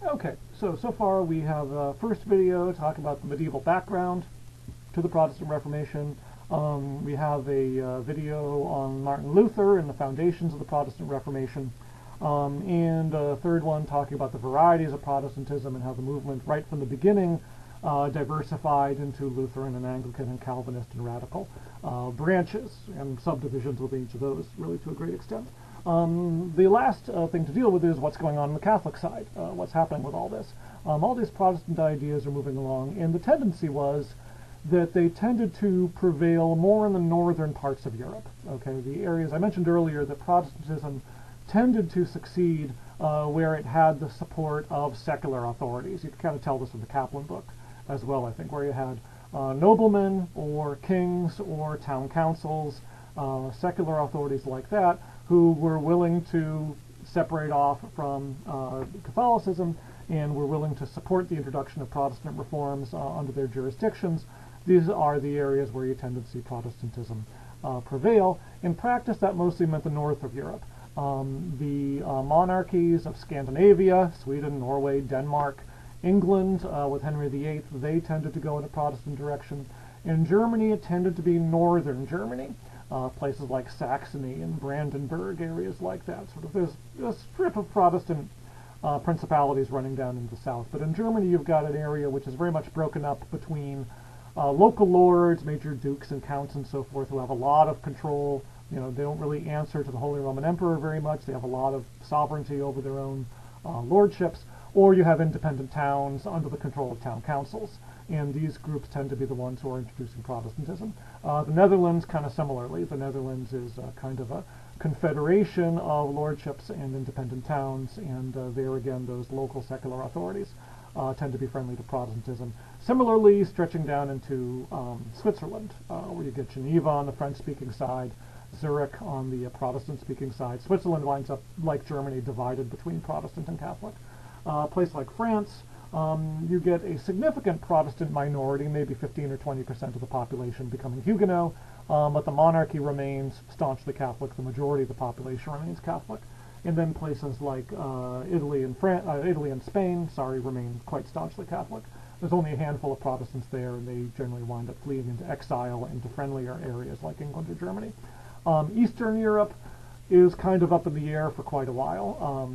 Okay, so far we have a first video talking about the medieval background to the Protestant Reformation. We have a video on Martin Luther and the foundations of the Protestant Reformation. And a third one talking about the varieties of Protestantism and how the movement right from the beginning diversified into Lutheran and Anglican and Calvinist and radical branches and subdivisions within each of those, really to a great extent. The last thing to deal with is what's going on the Catholic side, what's happening with all this. All these Protestant ideas are moving along, and the tendency was that they tended to prevail more in the northern parts of Europe. Okay, the areas I mentioned earlier that Protestantism tended to succeed where it had the support of secular authorities. You can kind of tell this from the Kaplan book as well, I think, where you had noblemen or kings or town councils, secular authorities like that, who were willing to separate off from Catholicism and were willing to support the introduction of Protestant reforms under their jurisdictions. These are the areas where you tend to see Protestantism prevail. In practice, that mostly meant the north of Europe. The monarchies of Scandinavia, Sweden, Norway, Denmark, England, with Henry VIII, they tended to go in a Protestant direction. In Germany, it tended to be northern Germany. Places like Saxony and Brandenburg, areas like that. There's a strip of Protestant principalities running down into the south. But in Germany, you've got an area which is very much broken up between local lords, major dukes and counts and so forth, who have a lot of control. You know, they don't really answer to the Holy Roman Emperor very much. They have a lot of sovereignty over their own lordships. Or you have independent towns under the control of town councils. And these groups tend to be the ones who are introducing Protestantism. The Netherlands, kind of similarly. The Netherlands is kind of a confederation of lordships and independent towns, and there again, those local secular authorities tend to be friendly to Protestantism. Similarly, stretching down into Switzerland, where you get Geneva on the French-speaking side, Zurich on the Protestant-speaking side. Switzerland winds up, like Germany, divided between Protestant and Catholic. A place like France, you get a significant Protestant minority, maybe 15 or 20% of the population becoming Huguenot, but the monarchy remains staunchly Catholic. The majority of the population remains Catholic. And then places like Italy and Spain, remain quite staunchly Catholic. There's only a handful of Protestants there, and they generally wind up fleeing into exile into friendlier areas like England or Germany. Eastern Europe is kind of up in the air for quite a while.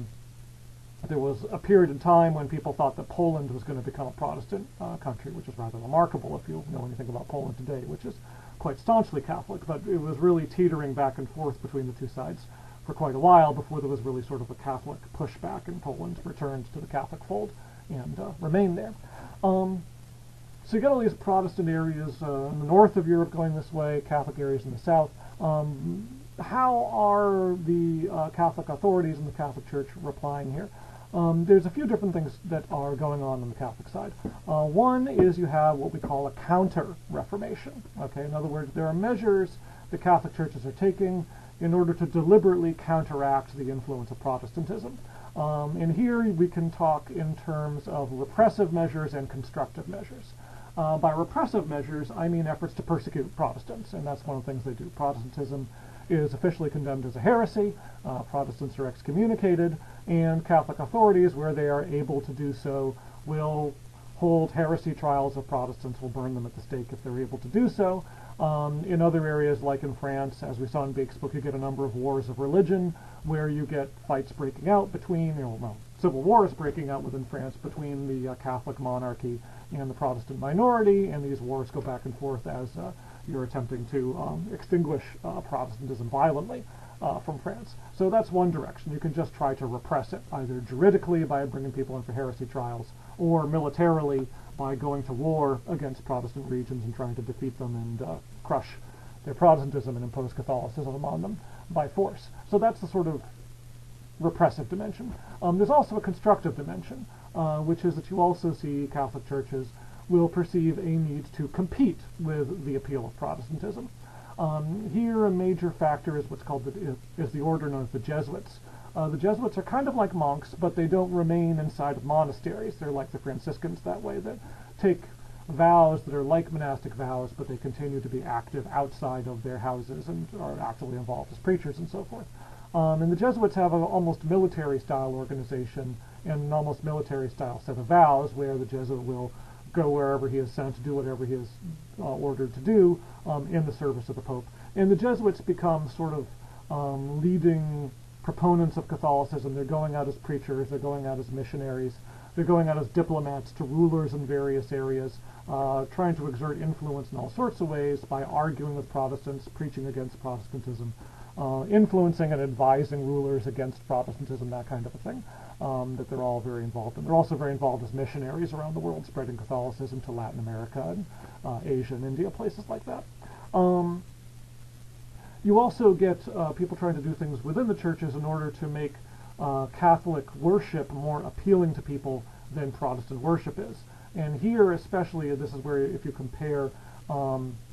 There was a period in time when people thought that Poland was going to become a Protestant country, which is rather remarkable if you know anything about Poland today, which is quite staunchly Catholic, but it was really teetering back and forth between the two sides for quite a while before there was really sort of a Catholic pushback, and Poland returned to the Catholic fold and remained there. So you got all these Protestant areas in the north of Europe going this way, Catholic areas in the south. How are the Catholic authorities and the Catholic Church replying here? There's a few different things that are going on the Catholic side. One is you have what we call a counter-reformation. Okay, in other words, there are measures the Catholic churches are taking in order to deliberately counteract the influence of Protestantism. And here we can talk in terms of repressive measures and constructive measures. By repressive measures, I mean efforts to persecute Protestants, and that's one of the things they do. Protestantism is officially condemned as a heresy, Protestants are excommunicated, and Catholic authorities, where they are able to do so, will hold heresy trials of Protestants, will burn them at the stake if they're able to do so. In other areas, like in France, as we saw in Bake's book, you get a number of wars of religion, where you get fights breaking out between, civil wars breaking out within France between the Catholic monarchy and the Protestant minority, and these wars go back and forth as you're attempting to extinguish Protestantism violently from France. So that's one direction. You can just try to repress it, either juridically by bringing people in for heresy trials, or militarily by going to war against Protestant regions and trying to defeat them and crush their Protestantism and impose Catholicism on them by force. So that's the sort of repressive dimension. There's also a constructive dimension, which is that you also see Catholic churches will perceive a need to compete with the appeal of Protestantism. Here, a major factor is what's called the order known as the Jesuits. The Jesuits are kind of like monks, but they don't remain inside of monasteries. They're like the Franciscans that way, that take vows that are like monastic vows, but they continue to be active outside of their houses and are actively involved as preachers and so forth. And the Jesuits have an almost military-style organization and an almost military style set of vows where the Jesuit will go wherever he is sent to do whatever he is ordered to do in the service of the Pope. And the Jesuits become sort of leading proponents of Catholicism. They're going out as preachers, they're going out as missionaries, they're going out as diplomats to rulers in various areas, trying to exert influence in all sorts of ways by arguing with Protestants, preaching against Protestantism, influencing and advising rulers against Protestantism, that kind of a thing, that they're all very involved in. They're also very involved as missionaries around the world, spreading Catholicism to Latin America and Asia and India, places like that. You also get people trying to do things within the churches in order to make Catholic worship more appealing to people than Protestant worship is. And here especially, this is where if you compare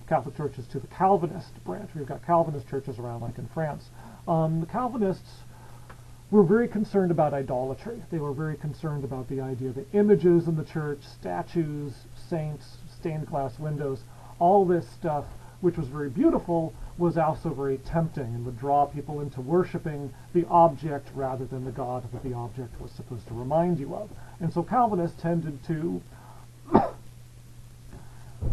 Catholic churches to the Calvinist branch, we've got Calvinist churches around like in France. The Calvinists were very concerned about idolatry. They were very concerned about the idea that images in the church, statues, saints, stained glass windows, all this stuff, which was very beautiful, was also very tempting and would draw people into worshiping the object rather than the God that the object was supposed to remind you of. And so Calvinists tended to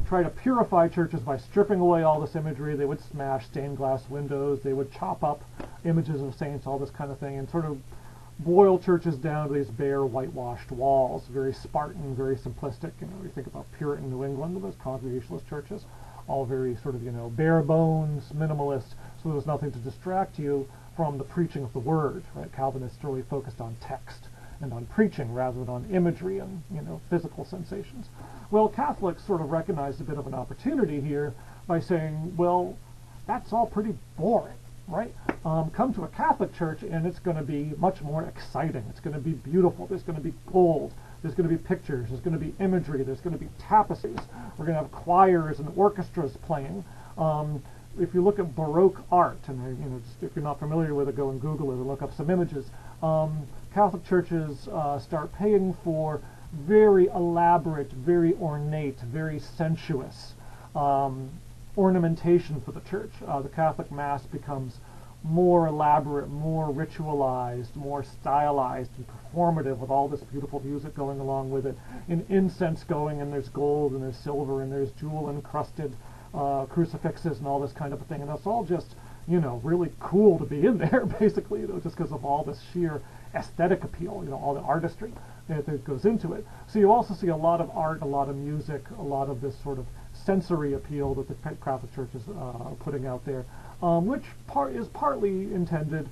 try to purify churches by stripping away all this imagery. They would smash stained glass windows, they would chop up images of saints, all this kind of thing, and sort of boil churches down to these bare whitewashed walls, very Spartan, very simplistic. You know, you think about Puritan New England, those Congregationalist churches, all very sort of, you know, bare bones, minimalist, so there was nothing to distract you from the preaching of the word, right? Calvinists really focused on text and on preaching rather than on imagery and, you know, physical sensations. Well, Catholics sort of recognized a bit of an opportunity here by saying, well, that's all pretty boring, right? Come to a Catholic church and it's going to be much more exciting. It's going to be beautiful. There's going to be gold. There's going to be pictures. There's going to be imagery. There's going to be tapestries. We're going to have choirs and orchestras playing. If you look at Baroque art, and you know, just if you're not familiar with it, go and Google it and look up some images. Catholic churches start paying for very elaborate, very ornate, very sensuous ornamentation for the church. The Catholic Mass becomes more elaborate, more ritualized, more stylized and performative with all this beautiful music going along with it, and incense going, and there's gold and there's silver and there's jewel encrusted crucifixes and all this kind of a thing, and it's all just, you know, really cool to be in there, basically, you know, just because of all this sheer aesthetic appeal, you know, all the artistry that goes into it. So you also see a lot of art, a lot of music, a lot of this sort of sensory appeal that the Catholic Church is putting out there, which is partly intended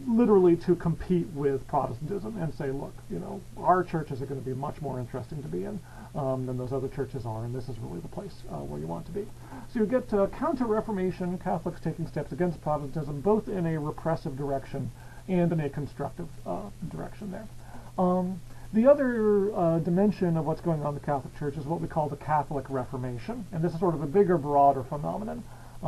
literally to compete with Protestantism and say, look, you know, our churches are going to be much more interesting to be in than those other churches are, and this is really the place where you want to be. So you get Counter-Reformation, Catholics taking steps against Protestantism, both in a repressive direction and in a constructive direction there. The other dimension of what's going on in the Catholic Church is what we call the Catholic Reformation, and this is sort of a bigger, broader phenomenon.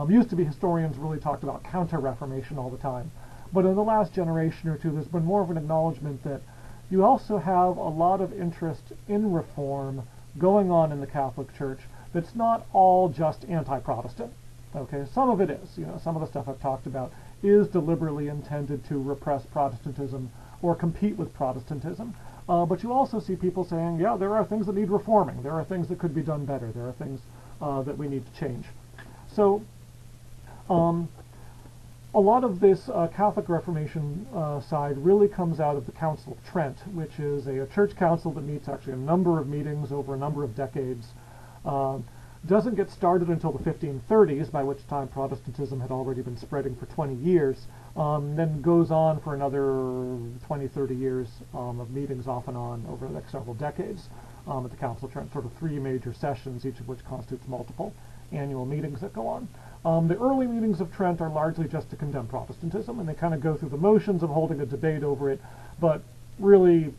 Used to be historians really talked about Counter-Reformation all the time, but in the last generation or two there's been more of an acknowledgement that you also have a lot of interest in reform going on in the Catholic Church that's not all just anti-Protestant. Okay, some of it is. You know, some of the stuff I've talked about is deliberately intended to repress Protestantism or compete with Protestantism. But you also see people saying, yeah, there are things that need reforming. There are things that could be done better. There are things that we need to change. So a lot of this Catholic Reformation side really comes out of the Council of Trent, which is a church council that meets actually a number of meetings over a number of decades. Doesn't get started until the 1530s, by which time Protestantism had already been spreading for 20 years, then goes on for another 20, 30 years of meetings off and on over the next several decades at the Council of Trent, sort of 3 major sessions, each of which constitutes multiple annual meetings that go on. The early meetings of Trent are largely just to condemn Protestantism, and they kind of go through the motions of holding a debate over it, but really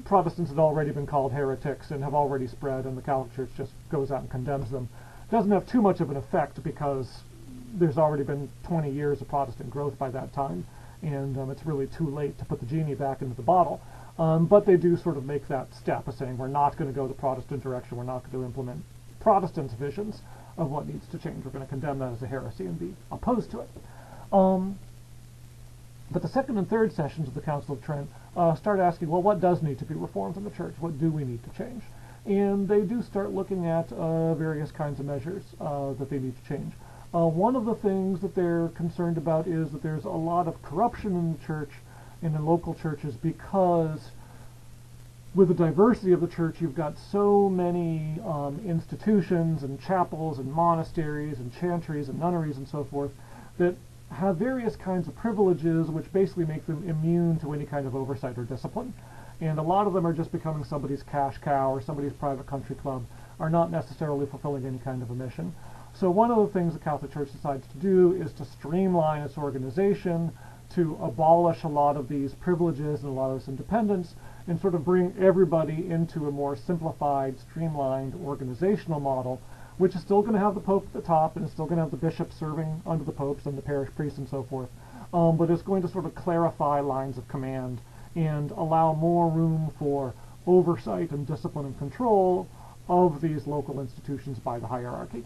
Protestants had already been called heretics and have already spread, and the Catholic Church just goes out and condemns them. Doesn't have too much of an effect because there's already been 20 years of Protestant growth by that time, and it's really too late to put the genie back into the bottle. But they do sort of make that step of saying we're not going to go the Protestant direction, we're not going to implement Protestants' visions of what needs to change. We're going to condemn that as a heresy and be opposed to it. But the second and third sessions of the Council of Trent start asking, well, what does need to be reformed in the church? What do we need to change? And they do start looking at various kinds of measures that they need to change. One of the things that they're concerned about is that there's a lot of corruption in the church, in the local churches, because with the diversity of the church, you've got so many institutions and chapels and monasteries and chantries and nunneries and so forth that have various kinds of privileges which basically make them immune to any kind of oversight or discipline. And a lot of them are just becoming somebody's cash cow or somebody's private country club, are not necessarily fulfilling any kind of a mission. So one of the things the Catholic Church decides to do is to streamline its organization, to abolish a lot of these privileges and a lot of this independence, and sort of bring everybody into a more simplified, streamlined organizational model, which is still going to have the Pope at the top, and it's still going to have the bishops serving under the popes and the parish priests and so forth, but it's going to sort of clarify lines of command and allow more room for oversight and discipline and control of these local institutions by the hierarchy.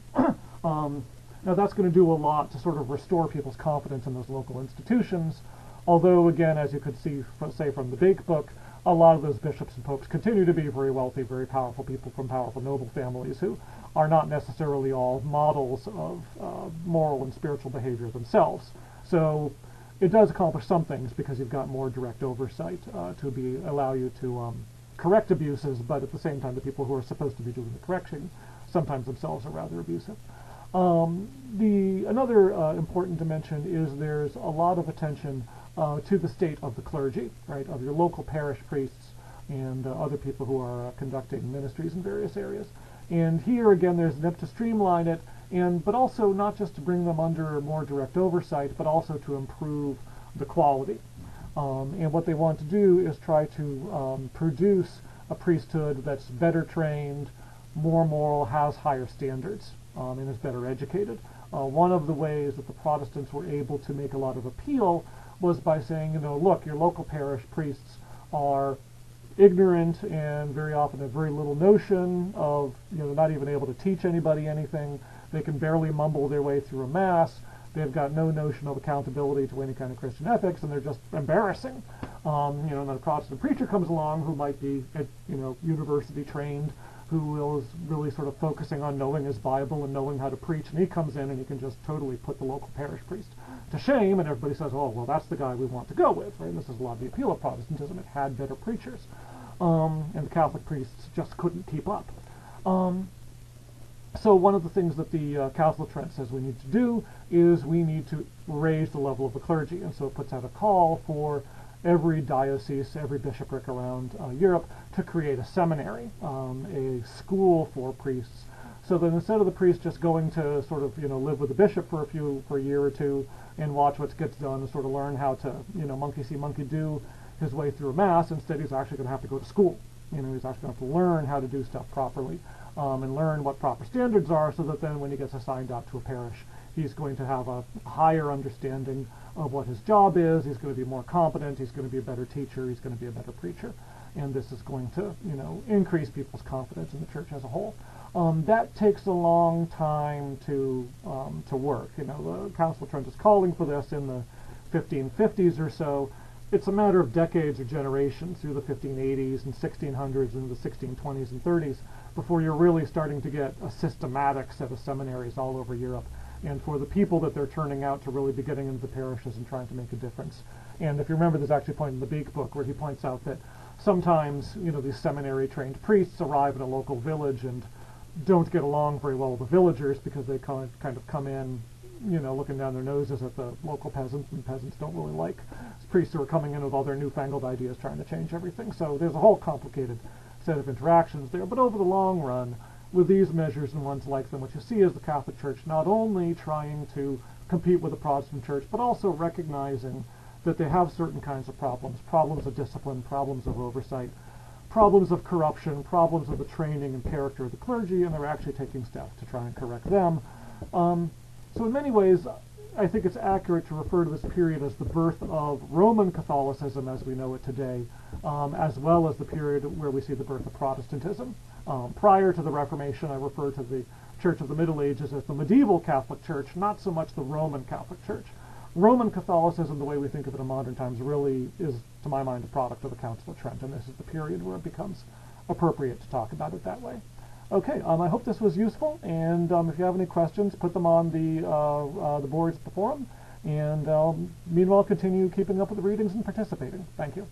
Now that's going to do a lot to sort of restore people's confidence in those local institutions, although again, as you could see, say from the Bake Book, a lot of those bishops and popes continue to be very wealthy, very powerful people from powerful noble families who are not necessarily all models of moral and spiritual behavior themselves. So it does accomplish some things because you've got more direct oversight to allow you to correct abuses, but at the same time the people who are supposed to be doing the correction sometimes themselves are rather abusive. Another important dimension is there's a lot of attention to the state of the clergy, right, of your local parish priests and other people who are conducting ministries in various areas. And here again there's an attempt to streamline it, but also not just to bring them under more direct oversight, but also to improve the quality. And what they want to do is try to produce a priesthood that's better trained, more moral, has higher standards, and is better educated. One of the ways that the Protestants were able to make a lot of appeal was by saying, look, your local parish priests are ignorant and very often have very little notion of, not even able to teach anybody anything. They can barely mumble their way through a mass. They've got no notion of accountability to any kind of Christian ethics, and they're just embarrassing. And then a Protestant preacher comes along who might be, university trained, who is really sort of focusing on knowing his Bible and knowing how to preach, and he comes in and he can just totally put the local parish priest to shame, and everybody says, oh, well, that's the guy we want to go with, right? And this is a lot of the appeal of Protestantism. It had better preachers, and the Catholic priests just couldn't keep up. So one of the things that the Council of Trent says we need to do is we need to raise the level of the clergy, and so it puts out a call for every diocese, every bishopric around Europe to create a seminary, a school for priests, so that instead of the priest just going to sort of live with the bishop for a year or two and watch what gets done and sort of learn how to monkey see monkey do his way through a mass, instead he's actually going to have to go to school. He's actually going to have to learn how to do stuff properly, and learn what proper standards are, so that then when he gets assigned out to a parish, he's going to have a higher understanding of what his job is. He's going to be more competent. He's going to be a better teacher. He's going to be a better preacher. And this is going to, increase people's confidence in the church as a whole. That takes a long time to work. The Council of Trent is calling for this in the 1550s or so. It's a matter of decades or generations through the 1580s and 1600s and the 1620s and 30s before you're really starting to get a systematic set of seminaries all over Europe, and for the people that they're turning out to really be getting into the parishes and trying to make a difference. And if you remember, there's actually a point in the Bake Book where he points out that sometimes, these seminary-trained priests arrive in a local village and don't get along very well with the villagers because they kind of come in, looking down their noses at the local peasants, and peasants don't really like priests who are coming in with all their newfangled ideas trying to change everything. So there's a whole complicated set of interactions there. But over the long run, with these measures and ones like them, what you see is the Catholic Church not only trying to compete with the Protestant Church, but also recognizing that they have certain kinds of problems of discipline, problems of oversight, problems of corruption, problems of the training and character of the clergy, and they're actually taking steps to try and correct them. So in many ways, I think it's accurate to refer to this period as the birth of Roman Catholicism as we know it today, as well as the period where we see the birth of Protestantism. Prior to the Reformation, I refer to the Church of the Middle Ages as the medieval Catholic Church, not so much the Roman Catholic Church. Roman Catholicism, the way we think of it in modern times, really is, to my mind, a product of the Council of Trent, and this is the period where it becomes appropriate to talk about it that way. Okay, I hope this was useful, and if you have any questions, put them on the boards at the forum, and meanwhile continue keeping up with the readings and participating. Thank you.